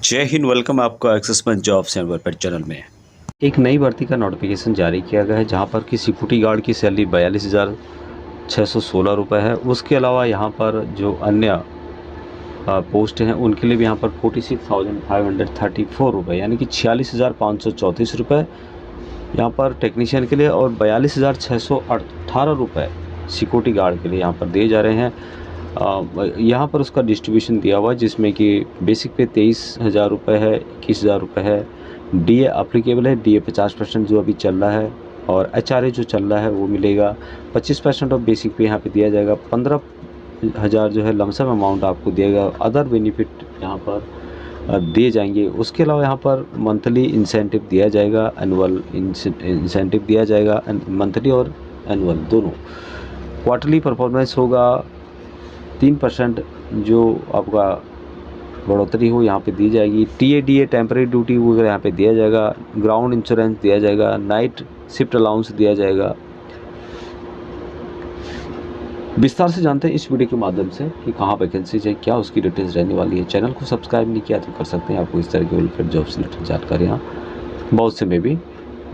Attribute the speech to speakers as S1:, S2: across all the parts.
S1: जय हिंद। वेलकम आपका एक्सेस पंच job centre पर चैनल में।
S2: एक नई भर्ती का नोटिफिकेशन जारी किया गया है जहां पर कि सिक्योरिटी गार्ड की सैलरी 42,616 रुपये है। उसके अलावा यहां पर जो अन्य पोस्ट हैं उनके लिए भी यहां पर 46,534 रुपये यानी कि 46,534 रुपये यहाँ पर टेक्नीशियन के लिए और 42,618 रुपये सिक्योरिटी गार्ड के लिए यहाँ पर दिए जा रहे हैं। यहाँ पर उसका डिस्ट्रीब्यूशन दिया हुआ है जिसमें कि बेसिक पे 23,000 रुपये है, 21,000 रुपये है। डीए अप्लीकेबल है, डीए 50% जो अभी चल रहा है और एचआरए जो चल रहा है वो मिलेगा। 25% ऑफ बेसिक पे यहाँ पे दिया जाएगा। 15,000 जो है लमसम अमाउंट आपको दिएगा। अदर बेनिफिट यहाँ पर दिए जाएंगे। उसके अलावा यहाँ पर मंथली इंसेंटिव दिया जाएगा, एनुअल इंसेंटिव दिया जाएगा, मंथली और एनुअल दोनों। क्वार्टरली परफॉर्मेंस होगा 3% जो आपका बढ़ोतरी हो यहाँ पे दी जाएगी। टीएडीए टेम्परेरी ड्यूटी वगैरह यहाँ पे दिया जाएगा। ग्राउंड इंश्योरेंस दिया जाएगा। नाइट शिफ्ट अलाउंस दिया जाएगा। विस्तार से जानते हैं इस वीडियो के माध्यम से कि कहाँ वैकेंसीज है, क्या उसकी डिटेल्स रहने वाली है। चैनल को सब्सक्राइब नहीं किया तो कर सकते हैं। आपको इस तरह के वेलफेयर जॉब से रिलेटेड जानकारियाँ बहुत से में भी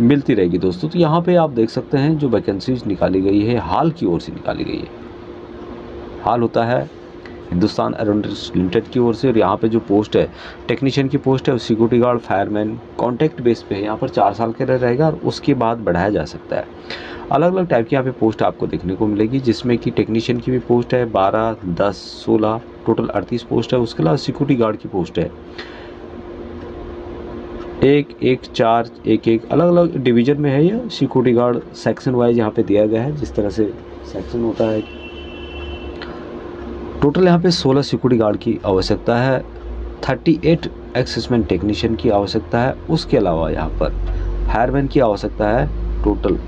S2: मिलती रहेगी दोस्तों। तो यहाँ पे आप देख सकते हैं जो वैकेंसीज निकाली गई है हाल की ओर से निकाली गई है। हाल होता है हिंदुस्तान एरोनॉटिक्स लिमिटेड की ओर से। और यहाँ पे जो पोस्ट है टेक्नीशियन की पोस्ट है, security guard, fireman contract base पे है। यहाँ पर 4 साल के लिए रहेगा और उसके बाद बढ़ाया जा सकता है। अलग अलग टाइप की यहाँ पे पोस्ट आपको देखने को मिलेगी जिसमें कि टेक्नीशियन की भी पोस्ट है 12, 10, 16 टोटल 38 पोस्ट है। उसके अलावा सिक्योरिटी गार्ड की पोस्ट है 1, 1, 4, 1, 1 अलग अलग डिवीजन में है। ये सिक्योरिटी गार्ड सेक्शन वाइज यहाँ पे दिया गया है जिस तरह से सेक्शन होता है। टोटल यहाँ पे 16 सिक्योरिटी गार्ड की आवश्यकता है, 38 असेसमेंट टेक्नीशियन की आवश्यकता है। उसके अलावा यहाँ पर फायरमैन की आवश्यकता है टोटल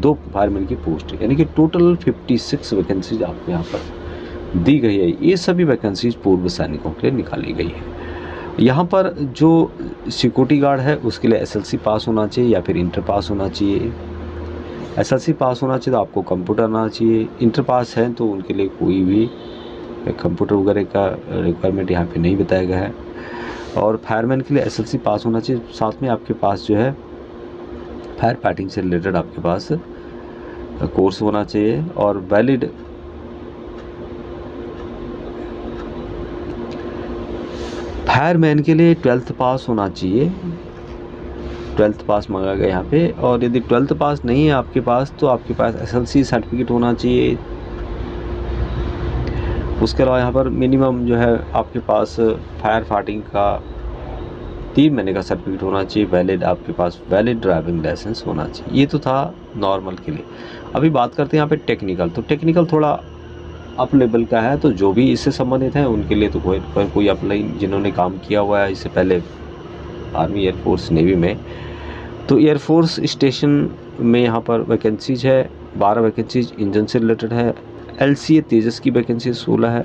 S2: 2 फायरमैन की पोस्ट है यानी कि टोटल 56 वैकेंसीज आपको यहाँ पर दी गई है। ये सभी वैकेंसीज पूर्व सैनिकों के लिए निकाली गई है। यहाँ पर जो सिक्योरिटी गार्ड है उसके लिए एसएलसी पास होना चाहिए या फिर इंटर पास होना चाहिए। एसएलसी पास होना चाहिए तो आपको कंप्यूटर आना चाहिए। इंटर पास है तो उनके लिए कोई भी कंप्यूटर वगैरह का रिक्वायरमेंट यहाँ पे नहीं बताया गया है। और फायरमैन के लिए एसएलसी पास होना चाहिए। साथ में आपके पास जो है फायर फाइटिंग से रिलेटेड आपके पास कोर्स होना चाहिए और वैलिड फायरमैन के लिए 12th पास होना चाहिए। 12th पास मांगा गया यहाँ पे। और यदि 12th पास नहीं है आपके पास तो आपके पास एसएलसी सर्टिफिकेट होना चाहिए। उसके अलावा यहाँ पर मिनिमम जो है आपके पास फायर फाइटिंग का 3 महीने का सर्टिफिकेट होना चाहिए। वैलिड आपके पास वैलिड ड्राइविंग लाइसेंस होना चाहिए। ये तो था नॉर्मल के लिए। अभी बात करते हैं यहाँ पे टेक्निकल। तो टेक्निकल थोड़ा अप लेवल का है तो जो भी इससे संबंधित है उनके लिए तो कोई अप्लाई जिन्होंने काम किया हुआ है इससे पहले आर्मी, एयरफोर्स, नेवी में। तो एयरफोर्स स्टेशन में यहाँ पर वैकेंसीज है 12 वैकेंसीज इंजन से रिलेटेड है। एलसीए तेजस की वैकेंसी 16 है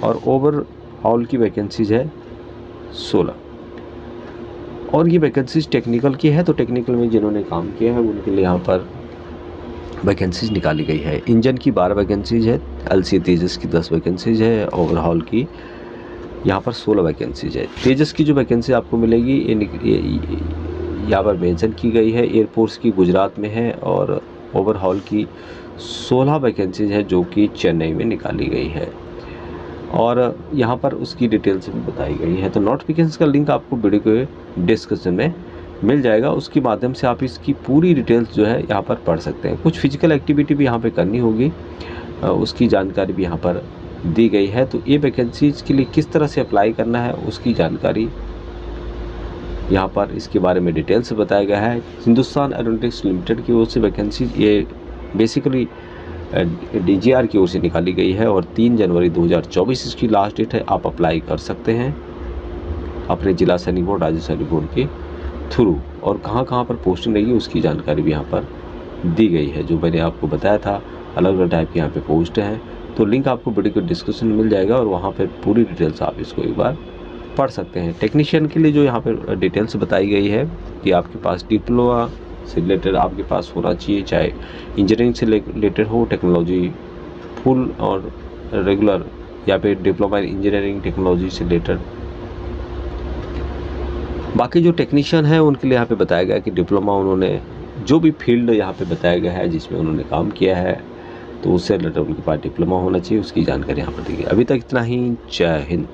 S2: और ओवरऑल की वैकेंसीज है 16। और ये वैकेंसीज टेक्निकल की है तो टेक्निकल में जिन्होंने काम किया है उनके लिए यहाँ पर वैकेंसीज निकाली गई है। इंजन की 12 वैकेंसीज है, एलसीए तेजस की 10 वैकेंसीज है, ओवरऑल की यहाँ पर 16 वैकेंसीज है। तेजस की जो वैकेंसी आपको मिलेगी यहाँ पर मेंशन की गई है एयरफोर्स की गुजरात में है और ओवरऑल की 16 वैकेंसीज है जो कि चेन्नई में निकाली गई है और यहाँ पर उसकी डिटेल्स भी बताई गई है। तो नोटिफिकेशन का लिंक आपको वीडियो के डिस्क्रिप्शन में मिल जाएगा। उसके माध्यम से आप इसकी पूरी डिटेल्स जो है यहाँ पर पढ़ सकते हैं। कुछ फिजिकल एक्टिविटी भी यहाँ पे करनी होगी, उसकी जानकारी भी यहाँ पर दी गई है। तो ये वैकेंसीज के लिए किस तरह से अप्लाई करना है उसकी जानकारी यहाँ पर इसके बारे में डिटेल से बताया गया है। हिंदुस्तान एरोनॉटिक्स लिमिटेड की ओर से वैकेंसी ये बेसिकली डीजीआर की ओर से निकाली गई है और 3 जनवरी 2024 इसकी लास्ट डेट है। आप अप्लाई कर सकते हैं अपने जिला सैनिक बोर्ड, राज्य सैनिक बोर्ड के थ्रू। और कहाँ कहाँ पर पोस्टिंग रहेगी उसकी जानकारी भी यहाँ पर दी गई है जो मैंने आपको बताया था। अलग अलग टाइप की यहाँ पे पोस्ट हैं तो लिंक आपको वीडियो के डिस्क्रिप्शन में मिल जाएगा और वहाँ पर पूरी डिटेल्स आप इसको एक बार पढ़ सकते हैं। टेक्नीशियन के लिए जो यहाँ पे डिटेल्स बताई गई है कि आपके पास डिप्लोमा से रिलेटेड आपके पास होना चाहिए, चाहे इंजीनियरिंग से रिलेटेड हो, टेक्नोलॉजी फुल और रेगुलर या फिर डिप्लोमा इन इंजीनियरिंग टेक्नोलॉजी से रिलेटेड। बाकी जो टेक्नीशियन हैं उनके लिए यहाँ पे बताया गया कि डिप्लोमा उन्होंने जो भी फील्ड यहाँ पे बताया गया है जिसमें उन्होंने काम किया है तो उससे रिलेटेड उनके पास डिप्लोमा होना चाहिए, उसकी जानकारी यहाँ पर दी गई। अभी तक इतना ही। जय हिंद।